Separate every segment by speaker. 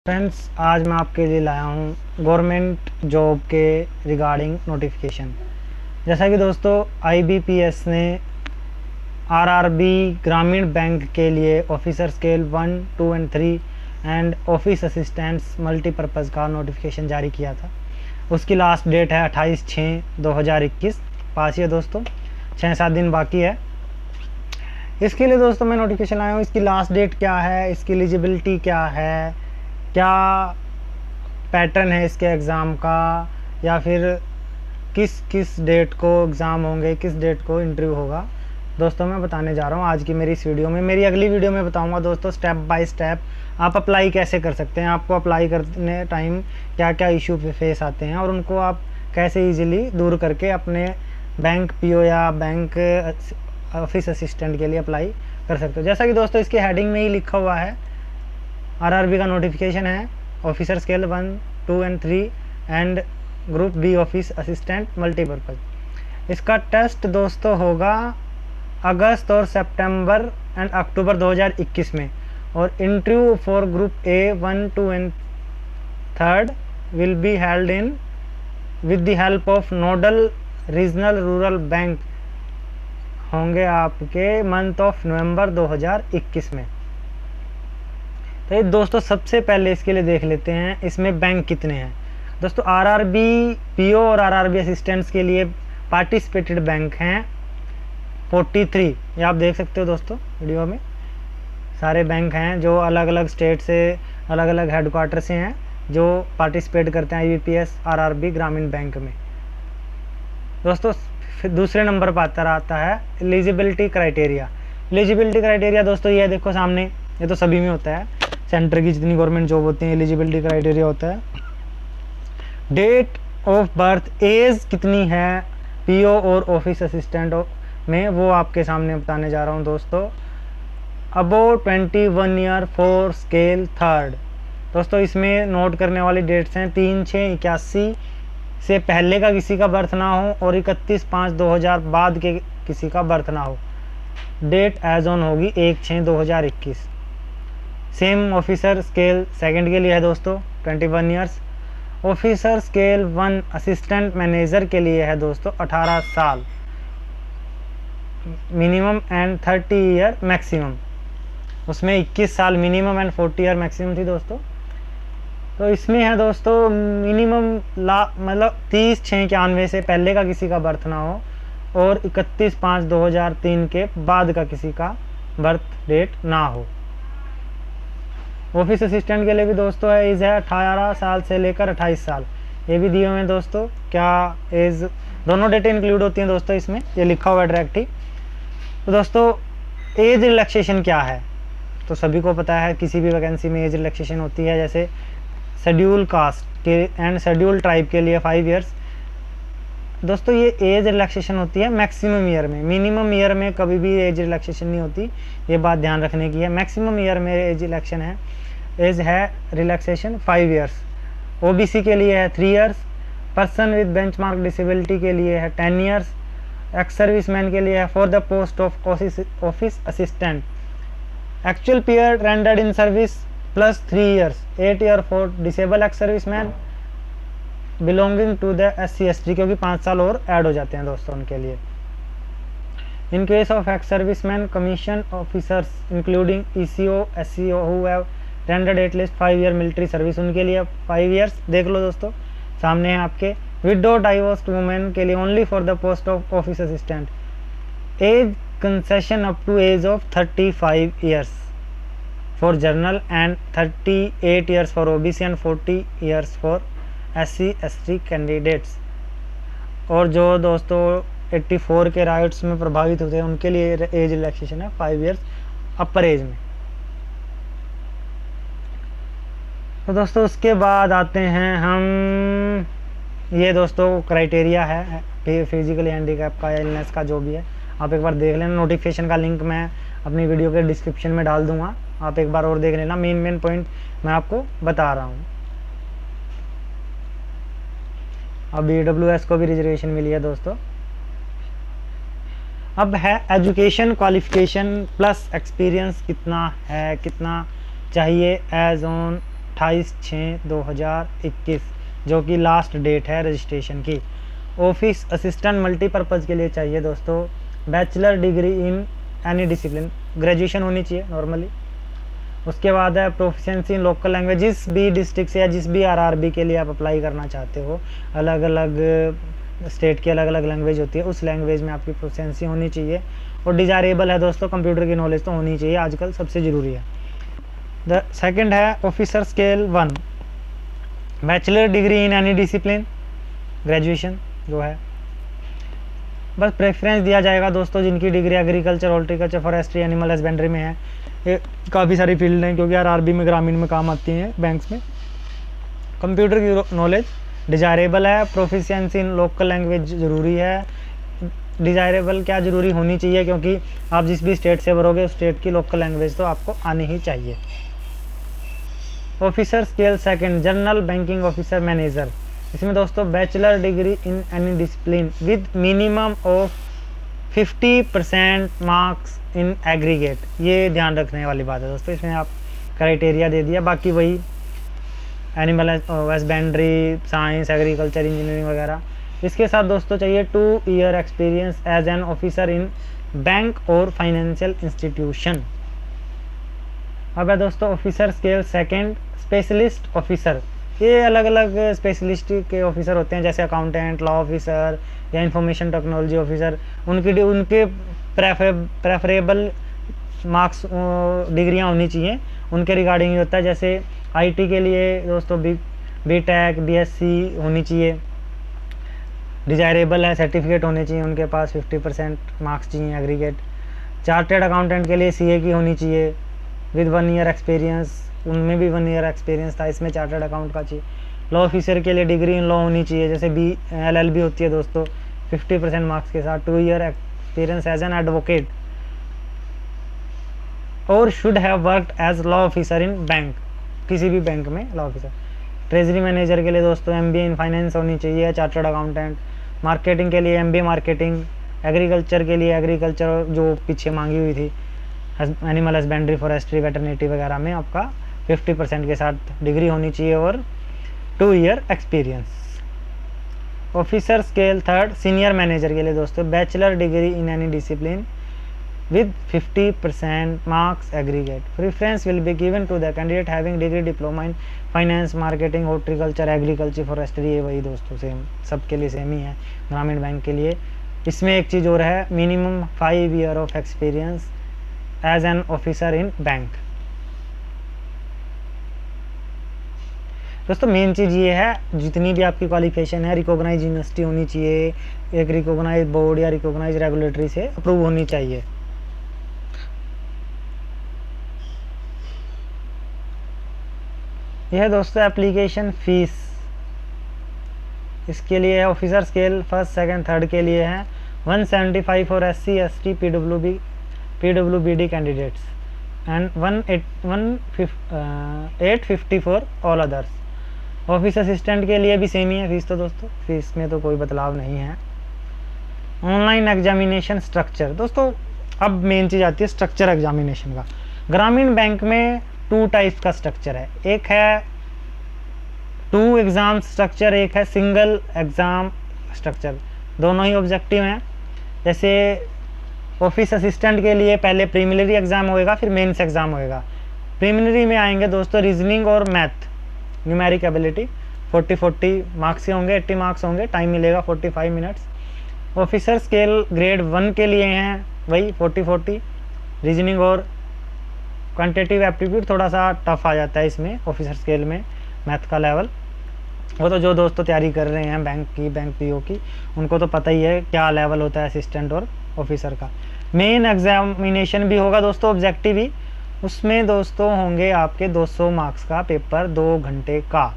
Speaker 1: Friends, आज मैं आपके लिए लाया हूँ गवर्नमेंट जॉब के रिगार्डिंग नोटिफिकेशन। जैसा कि दोस्तों आईबीपीएस ने आरआरबी ग्रामीण बैंक के लिए officer scale 1, 2 and 3 and office assistants multipurpose का नोटिफिकेशन जारी किया था। उसकी लास्ट डेट है 28/6/2021। पास ही है दोस्तों, 6-7 दिन बाकी है। इसके लिए दोस्तों मैं नोटिफिकेशन लाया हूँ। इसकी लास्ट डेट क्या है, इसकी एलिजिबिलिटी क्या है, क्या पैटर्न है इसके एग्ज़ाम का, या फिर किस किस डेट को एग्ज़ाम होंगे, किस डेट को इंटरव्यू होगा, दोस्तों मैं बताने जा रहा हूँ आज की मेरी इस वीडियो में। मेरी अगली वीडियो में बताऊँगा दोस्तों स्टेप बाय स्टेप आप अप्लाई कैसे कर सकते हैं, आपको अप्लाई करने टाइम क्या क्या इशू फेस आते हैं और उनको आप कैसे ईजिली दूर करके अपने बैंक पीओ या बैंक ऑफिस असिस्टेंट के लिए अप्लाई कर सकते हो। जैसा कि दोस्तों इसकी हेडिंग में ही लिखा हुआ है, आरआरबी का नोटिफिकेशन है officer scale 1, 2 and 3 and group B office assistant multipurpose. इसका टेस्ट दोस्तों होगा अगस्त और सितंबर एंड अक्टूबर 2021 में, और interview for group A 1, 2 and 3 will be held in with the help of nodal regional rural bank होंगे आपके मंथ ऑफ नवंबर 2021 में। तो ये दोस्तों सबसे पहले इसके लिए देख लेते हैं इसमें बैंक कितने हैं। दोस्तों आरआरबी पीओ और आरआरबी असिस्टेंट्स के लिए पार्टिसिपेटेड बैंक हैं 43। ये आप देख सकते हो दोस्तों वीडियो में, सारे बैंक हैं जो अलग अलग स्टेट से, अलग अलग हेडक्वार्टर से हैं जो पार्टिसिपेट करते हैं आईबीपीएस आरआरबी ग्रामीण बैंक में। दोस्तों फिर दूसरे नंबर पर आता है एलिजिबिलिटी क्राइटेरिया। एलिजिबिलिटी क्राइटेरिया दोस्तों ये देखो सामने, ये तो सभी में होता है, सेंटर की जितनी गवर्नमेंट जॉब होती है एलिजिबिलिटी क्राइटेरिया होता है। डेट ऑफ बर्थ, एज कितनी है पीओ और ऑफिस असिस्टेंट में, वो आपके सामने बताने जा रहा हूँ दोस्तों। About 21 year for scale 3। दोस्तों इसमें नोट करने वाली डेट्स हैं 3/6/81 से पहले का किसी का बर्थ ना हो और 31/5/2000 बाद के किसी का बर्थ ना हो। डेट एज ऑन होगी 1/6/2021। सेम ऑफिसर स्केल 2 के लिए है दोस्तों 21 years. Officer scale 1 assistant manager के लिए है दोस्तों 18 साल मिनिमम एंड 30 ईयर मैक्सिमम। उसमें 21 साल मिनिमम एंड 40 ईयर मैक्सिमम थी दोस्तों। तो इसमें है दोस्तों मिनिमम मतलब 30/6/91 से पहले का किसी का बर्थ ना हो और 31/5/2003 के बाद का किसी का बर्थ डेट ना हो। ऑफिस असिस्टेंट के लिए भी दोस्तों है एज है 18 साल से लेकर 28 साल, ये भी दिए हुए हैं दोस्तों। क्या एज, दोनों डेटें इंक्लूड होती हैं दोस्तों इसमें, ये लिखा हुआ है डायरेक्ट ही। तो दोस्तों एज रिलैक्सेशन क्या है, तो सभी को पता है किसी भी वैकेंसी में एज रिलैक्सेशन होती है। जैसे शेड्यूल कास्ट के एंड शेड्यूल ट्राइब के लिए 5 ईयर्स। दोस्तों ये एज रिलैक्सेशन होती है मैक्सिमम ईयर में, मिनिमम ईयर में कभी भी एज रिलैक्सेशन नहीं होती, ये बात ध्यान रखने की है। मैक्सिमम ईयर में एज रिलैक्सेशन है, एज है रिलैक्सेशन 5 ईयर्स। ओबीसी के लिए है 3 years. Person with benchmark disability के लिए है 10 ईयर्स। एक्स सर्विसमैन के लिए है for the post of office assistant actual period rendered in service plus 3 years, 8 year for disable ex serviceman belonging to the SC/ST, क्योंकि 5 साल और ऐड हो जाते हैं दोस्तों उनके लिए। In case of ex serviceman commission officers including ECO SCO who have rendered at least 5 year military service, उनके लिए 5 ईयर्स। देख लो दोस्तों सामने है आपके। विडो डाइवोर्स्ड वुमेन के लिए only for the post of office assistant age concession up to age of 35 years for general and 38 years for OBC and 40 years for SC/ST candidates. और जो दोस्तों 84 के राइट्स में प्रभावित होते हैं उनके लिए एज रिलैक्सेशन है 5 ईयर्स अपर एज में। तो दोस्तों उसके बाद आते हैं हम, ये दोस्तों क्राइटेरिया है फिजिकली हैंडीकैप का या इलनेस का, जो भी है आप एक बार देख लेना। नोटिफिकेशन का लिंक मैं अपनी वीडियो के डिस्क्रिप्शन में डाल दूंगा, आप एक बार और देख लेना। मेन पॉइंट मैं आपको बता रहा हूँ। अब EWS को भी रिजर्वेशन मिली है दोस्तों। अब है एजुकेशन क्वालिफिकेशन प्लस एक्सपीरियंस कितना है, कितना चाहिए एज ऑन 28/6/2021 जो कि लास्ट डेट है रजिस्ट्रेशन की। ऑफिस असिस्टेंट मल्टीपर्पज़ के लिए चाहिए दोस्तों bachelor degree in any discipline, graduation होनी चाहिए नॉर्मली। उसके बाद है प्रोफिशिएंसी इन लोकल लैंग्वेज, जिस भी डिस्ट्रिक्ट से या जिस भी आरआरबी के लिए आप अप्लाई करना चाहते हो, अलग अलग स्टेट की अलग अलग लैंग्वेज होती है, उस लैंग्वेज में आपकी प्रोफिशिएंसी होनी चाहिए। और डिजायरेबल है दोस्तों कंप्यूटर की नॉलेज तो होनी चाहिए, आजकल सबसे ज़रूरी है। द सेकंड है officer scale 1, bachelor degree in any discipline, graduation जो है। बस प्रेफरेंस दिया जाएगा दोस्तों जिनकी degree agriculture, horticulture, forestry, animal husbandry में है। ये काफ़ी सारी फील्ड हैं क्योंकि आरआरबी में ग्रामीण में काम आती हैं बैंक्स में। कंप्यूटर की नॉलेज डिजायरेबल है, प्रोफिशिएंसी इन लोकल लैंग्वेज ज़रूरी है। डिजायरेबल क्या ज़रूरी होनी चाहिए, क्योंकि आप जिस भी स्टेट से भरोगे उस स्टेट की लोकल लैंग्वेज तो आपको आनी ही चाहिए। Officer scale 2, general banking officer manager. इसमें दोस्तों bachelor degree in any discipline with minimum of 50% marks in aggregate, ये ध्यान रखने वाली बात है दोस्तों। इसमें आप क्राइटेरिया दे दिया, बाकी वही animal husbandry, science, agriculture, engineering वगैरह। इसके साथ दोस्तों चाहिए 2 year experience as an officer in bank और फाइनेंशियल इंस्टीट्यूशन। अब है दोस्तों ऑफिसर स्केल 2, स्पेशलिस्ट ऑफिसर। ये अलग अलग स्पेशलिस्ट के ऑफिसर होते हैं, जैसे अकाउंटेंट, लॉ ऑफिसर या इंफॉर्मेशन टेक्नोलॉजी ऑफिसर। उनके प्रेफरेबल मार्क्स डिग्रियां होनी चाहिए, उनके रिगार्डिंग ही होता है। जैसे आईटी के लिए दोस्तों बीटेक, बीएससी होनी चाहिए, डिजायरेबल है, सर्टिफिकेट होने चाहिए उनके पास, 50% मार्क्स चाहिए एग्रीगेट। चार्टेड अकाउंटेंट के लिए सीए की होनी चाहिए विद 1 ईयर एक्सपीरियंस, उनमें भी 1 ईयर एक्सपीरियंस था, इसमें चार्टर्ड अकाउंट का चाहिए। लॉ ऑफिसर के लिए डिग्री इन लॉ होनी चाहिए, जैसे LLB होती है दोस्तों, 50% मार्क्स के साथ, 2 year experience as an advocate, और should have worked as law officer in bank, किसी भी बैंक में लॉ ऑफिसर। ट्रेजरी मैनेजर के लिए दोस्तों MBA इन फाइनेंस होनी चाहिए, चार्टर्ड अकाउंटेंट। मार्केटिंग के लिए MBA मार्केटिंग। एग्रीकल्चर के लिए एग्रीकल्चर जो पीछे मांगी हुई थी, एनिमल हस्बेंड्री, फॉरेस्ट्री, वेटरनिटी वगैरह में आपका 50% के साथ डिग्री होनी चाहिए और 2 year experience. Officer scale 3, senior manager के लिए दोस्तों bachelor degree in any discipline with 50% marks aggregate. Preference will be given to the candidate having degree diploma in finance, marketing, horticulture, agriculture, forestry। ये वही दोस्तों same सबके लिए same ही है ग्रामीण बैंक के लिए। इसमें एक चीज़ और है, minimum 5 year of experience as an officer in bank. दोस्तों मेन चीज़ ये है, जितनी भी आपकी क्वालिफिकेशन है रिकॉग्नाइज यूनिवर्सिटी होनी चाहिए, एक रिकॉग्नाइज बोर्ड या रिकॉग्नाइज रेगुलेटरी से अप्रूव होनी चाहिए। यह है दोस्तों एप्लीकेशन फ़ीस, इसके लिए ऑफिसर स्केल 1, 2, 3 के लिए है 175 for SC, ST, PWBD candidates and 850 for all others. Office assistant के लिए भी सेम ही है फीस तो दोस्तों, फीस में तो कोई बदलाव नहीं है। ऑनलाइन एग्जामिनेशन स्ट्रक्चर दोस्तों, अब मेन चीज़ आती है स्ट्रक्चर एग्जामिनेशन का। ग्रामीण बैंक में 2 टाइप्स का स्ट्रक्चर है, एक है 2 एग्ज़ाम स्ट्रक्चर, एक है सिंगल एग्ज़ाम स्ट्रक्चर। दोनों ही ऑब्जेक्टिव हैं। जैसे ऑफिस असिस्टेंट के लिए पहले प्रीलिमिनरी एग्ज़ाम होएगा, फिर मेंस एग्ज़ाम होएगा। प्रीलिमिनरी में आएंगे दोस्तों रीजनिंग और मैथ, न्यूमेरिक एबिलिटी, 40 मार्क्स के होंगे, 80 मार्क्स होंगे, टाइम मिलेगा 45 मिनट्स। ऑफिसर स्केल ग्रेड 1 के लिए हैं वही 40 रीजनिंग और क्वांटिटेटिव एप्टीट्यूड थोड़ा सा टफ आ जाता है इसमें ऑफिसर स्केल में, मैथ का लेवल। वो तो जो दोस्तों तैयारी कर रहे हैं बैंक की, बैंक PO की, उनको तो पता ही है क्या लेवल होता है असिस्टेंट और ऑफिसर का। मेन एग्जामिनेशन भी होगा दोस्तों ऑब्जेक्टिव ही, उसमें दोस्तों होंगे आपके 200 मार्क्स का पेपर, 2 घंटे का।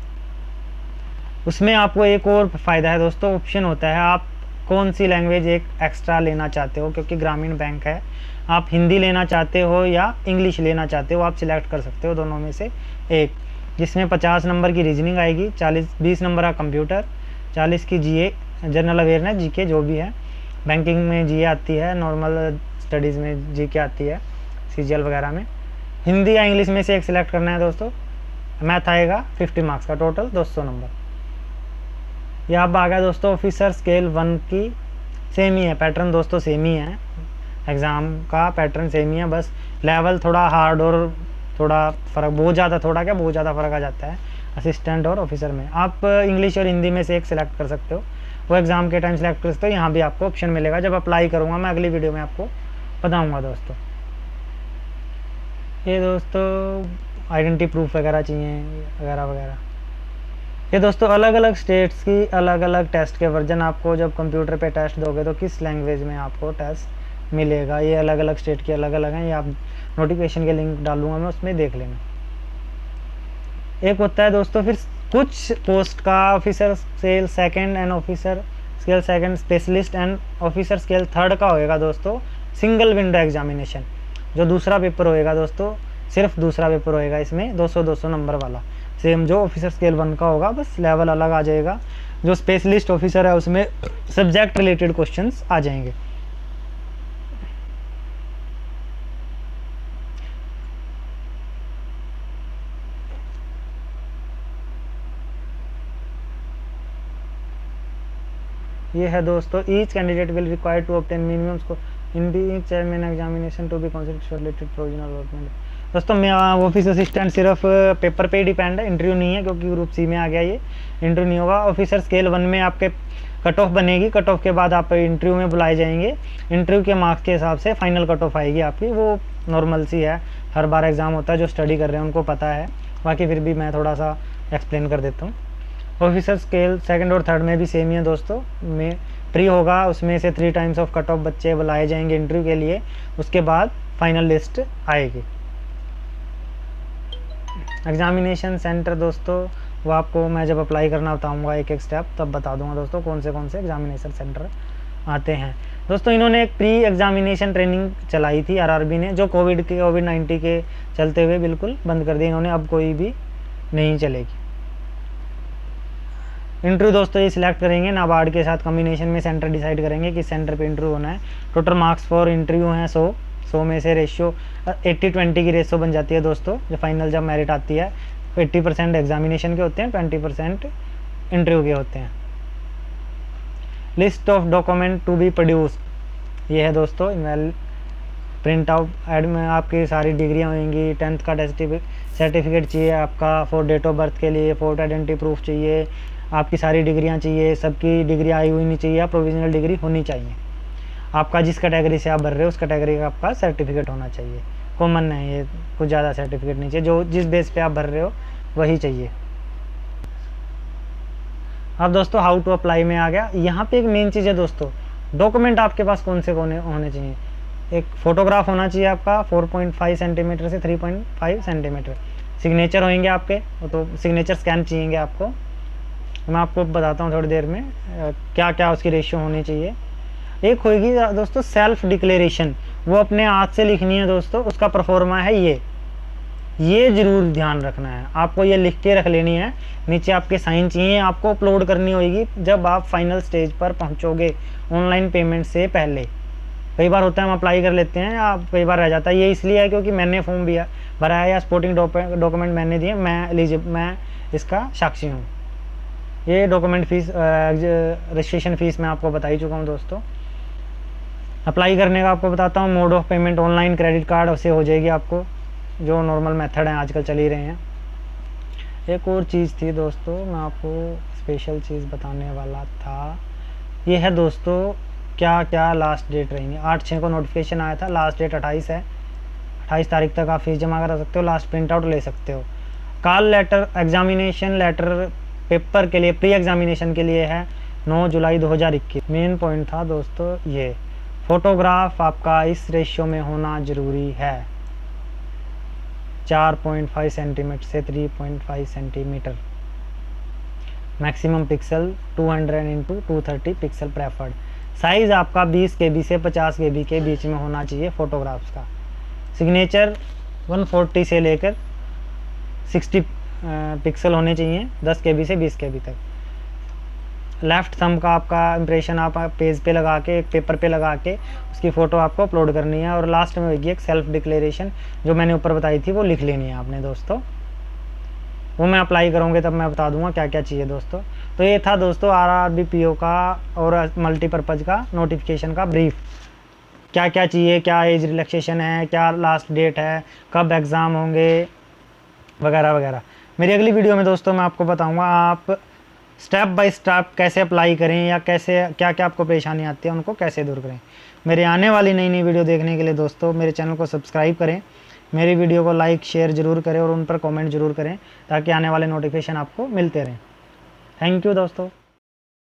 Speaker 1: उसमें आपको एक और फ़ायदा है दोस्तों, ऑप्शन होता है आप कौन सी लैंग्वेज एक एक्स्ट्रा लेना चाहते हो, क्योंकि ग्रामीण बैंक है, आप हिंदी लेना चाहते हो या इंग्लिश लेना चाहते हो, आप सिलेक्ट कर सकते हो दोनों में से एक, जिसमें 50 नंबर की रीजनिंग आएगी, 20 नंबर का कंप्यूटर, 40 की GA जनरल अवेयरनेस, GK जो भी है, बैंकिंग में GA आती है, नॉर्मल स्टडीज़ में GK आती है, CGL वगैरह में। हिंदी या इंग्लिश में से एक सिलेक्ट करना है दोस्तों। मैथ आएगा 50 मार्क्स का, टोटल 200 नंबर। ये अब आ गया दोस्तों ऑफिसर स्केल 1 की। सेम ही है पैटर्न दोस्तों, सेम ही है, एग्ज़ाम का पैटर्न सेम ही है, बस लेवल थोड़ा हार्ड और थोड़ा फ़र्क, बहुत ज़्यादा, थोड़ा क्या बहुत ज़्यादा फ़र्क आ जाता है असिस्टेंट और ऑफिसर में। आप इंग्लिश और हिंदी में से एक सिलेक्ट कर सकते हो, वो एग्ज़ाम के टाइम सेलेक्ट कर सकते हो। यहाँ भी आपको ऑप्शन मिलेगा, जब अप्लाई करूँगा मैं अगली वीडियो में आपको बताऊँगा दोस्तों। ये दोस्तों आइडेंटिटी प्रूफ वगैरह चाहिए वगैरह वगैरह। ये दोस्तों अलग अलग स्टेट्स की अलग अलग टेस्ट के वर्जन, आपको जब कंप्यूटर पे टेस्ट दोगे तो किस लैंग्वेज में आपको टेस्ट मिलेगा, ये अलग अलग स्टेट की अलग अलग हैं। ये आप नोटिफिकेशन के लिंक डालूंगा मैं, उसमें देख लेना। एक होता है दोस्तों फिर कुछ पोस्ट का officer scale 2 and officer scale 2 specialist and officer scale 3 का होएगा दोस्तों सिंगल विंडो एग्जामिनेशन। जो दूसरा पेपर होएगा दोस्तों, सिर्फ दूसरा पेपर होएगा इसमें 200 नंबर वाला, सेम जो ऑफिसर स्केल 1 का होगा, बस लेवल अलग आ जाएगा। जो स्पेशलिस्ट ऑफिसर है उसमें सब्जेक्ट रिलेटेड क्वेश्चंस आ जाएंगे। ये है दोस्तों each candidate will require to obtain minimum score in the chairman examination to be considered related provisional allotment. दोस्तों मैं ऑफिस असिस्टेंट सिर्फ पेपर पे ही डिपेंड है, इंटरव्यू नहीं है, क्योंकि ग्रुप सी में आ गया, ये इंटरव्यू नहीं होगा। ऑफिसर स्केल 1 में आपके कट ऑफ बनेगी, कट ऑफ के बाद आप इंटरव्यू में बुलाए जाएंगे, इंटरव्यू के मार्क्स के हिसाब से फाइनल कट ऑफ आएगी आपकी। वो नॉर्मल सी है, हर बार एग्ज़ाम होता है, जो स्टडी कर रहे हैं उनको पता है, बाकी फिर भी मैं थोड़ा सा एक्सप्लेन कर देता हूँ। ऑफिसर स्केल 2 और 3 में भी सेम ही है दोस्तों, में प्री होगा, उसमें से 3 टाइम्स ऑफ कट ऑफ बच्चे बुलाए जाएंगे इंटरव्यू के लिए, उसके बाद फाइनल लिस्ट आएगी। एग्जामिनेशन सेंटर दोस्तों वो आपको मैं जब अप्लाई करना बताऊंगा एक एक स्टेप, तब बता दूंगा दोस्तों कौन से एग्जामिनेशन सेंटर आते हैं। दोस्तों इन्होंने एक प्री एग्जामिनेशन ट्रेनिंग चलाई थी आरआरबी ने, जो कोविड-19 के चलते हुए बिल्कुल बंद कर दी इन्होंने, अब कोई भी नहीं चलेगी। इंटरव्यू दोस्तों ये सिलेक्ट करेंगे, नाबार्ड के साथ कॉम्बिनेशन में सेंटर डिसाइड करेंगे किस सेंटर पे इंटरव्यू होना है। टोटल मार्क्स फॉर इंटरव्यू हैं 100 में से रेशियो 80-20 की रेशियो बन जाती है दोस्तों। जो फाइनल जब मेरिट आती है 80% एग्जामिनेशन के होते हैं, 20% इंटरव्यू के होते हैं। List of document to be produced, ये है दोस्तों प्रिंट आउट एड में आपकी सारी डिग्रियाँ होंगी। 10th का सर्टिफिकेट चाहिए आपका, फॉर डेट ऑफ बर्थ के लिए फोटो आइडेंटिटी प्रूफ चाहिए, आपकी सारी डिग्रियाँ चाहिए, सबकी डिग्री आई हुई नहीं चाहिए, प्रोविजनल डिग्री होनी चाहिए। आपका जिस कैटेगरी से आप भर रहे हो उस कैटेगरी का आपका सर्टिफिकेट होना चाहिए, कॉमन है ये, कुछ ज़्यादा सर्टिफिकेट नहीं चाहिए, जो जिस बेस पे आप भर रहे हो वही चाहिए। अब दोस्तों हाउ टू अप्लाई में आ गया। यहाँ पे एक मेन चीज़ है दोस्तों, डॉक्यूमेंट आपके पास कौन से होने चाहिए। एक फ़ोटोग्राफ होना चाहिए आपका 4.5 सेंटीमीटर से 3.5 सेंटीमीटर, सिग्नेचर होंगे आपके, तो सिग्नेचर स्कैन चाहिए आपको। मैं आपको बताता हूँ थोड़ी देर में क्या क्या उसकी रेशियो होनी चाहिए। एक होगी दोस्तों सेल्फ डिक्लेरेशन, वो अपने हाथ से लिखनी है दोस्तों, उसका परफॉर्मा है ये ज़रूर ध्यान रखना है आपको, ये लिख के रख लेनी है, नीचे आपके साइन चाहिए, आपको अपलोड करनी होगी जब आप फाइनल स्टेज पर पहुंचोगे ऑनलाइन पेमेंट से पहले। कई बार होता है हम अप्लाई कर लेते हैं, आप कई बार रह जाता है, ये इसलिए है क्योंकि मैंने फॉर्म भी भरा है या सपोर्टिंग डॉक्यूमेंट मैंने दिए, मैं इसका साक्षी हूँ। ये डॉक्यूमेंट फीस रजिस्ट्रेशन फ़ीस मैं आपको बता ही चुका हूँ दोस्तों। अप्लाई करने का आपको बताता हूँ, mode of payment online credit card से हो जाएगी आपको, जो नॉर्मल मेथड हैं आजकल चल ही रहे हैं। एक और चीज़ थी दोस्तों, मैं आपको स्पेशल चीज़ बताने वाला था, ये है दोस्तों क्या क्या लास्ट डेट रहेंगे। 8/6 को नोटिफिकेशन आया था, लास्ट डेट 28 है, 28 तारीख तक आप फीस जमा करा सकते हो, लास्ट प्रिंट आउट ले सकते हो। Call letter examination letter paper के लिए प्री एग्जामिनेशन के लिए है 9 जुलाई 2021। मेन पॉइंट था दोस्तों ये, फ़ोटोग्राफ आपका इस रेशियो में होना ज़रूरी है, 4.5 सेंटीमीटर से 3.5 centimetre, maximum pixel 200x230 pixel preferred. Size आपका 20 KB से 50 KB के बीच में होना चाहिए फ़ोटोग्राफ्स का। सिग्नेचर 140 से लेकर 60 पिक्सल होने चाहिए, 10 KB से 20 KB तक। लेफ़्ट थंब का आपका इम्प्रेशन आप पेज पे लगा के, एक पेपर पे लगा के उसकी फ़ोटो आपको अपलोड करनी है, और लास्ट में होगी एक सेल्फ डिक्लेरेशन जो मैंने ऊपर बताई थी, वो लिख लेनी है आपने दोस्तों। वो मैं अप्लाई करूँगी तब मैं बता दूंगा क्या क्या चाहिए दोस्तों। तो ये था दोस्तों RRBPO का और मल्टीपर्पज़ का नोटिफिकेशन का ब्रीफ। क्या क्या चाहिए, क्या एज रिलैक्सेशन है, क्या लास्ट डेट है, कब एग्ज़ाम होंगे, वगैरह वगैरह। मेरी अगली वीडियो में दोस्तों मैं आपको बताऊंगा आप स्टेप बाय स्टेप कैसे अप्लाई करें या कैसे क्या क्या आपको परेशानी आती है उनको कैसे दूर करें। मेरे आने वाली नई नई वीडियो देखने के लिए दोस्तों मेरे चैनल को सब्सक्राइब करें, मेरी वीडियो को लाइक शेयर ज़रूर करें और उन पर कमेंट ज़रूर करें ताकि आने वाले नोटिफिकेशन आपको मिलते रहें। थैंक यू दोस्तों।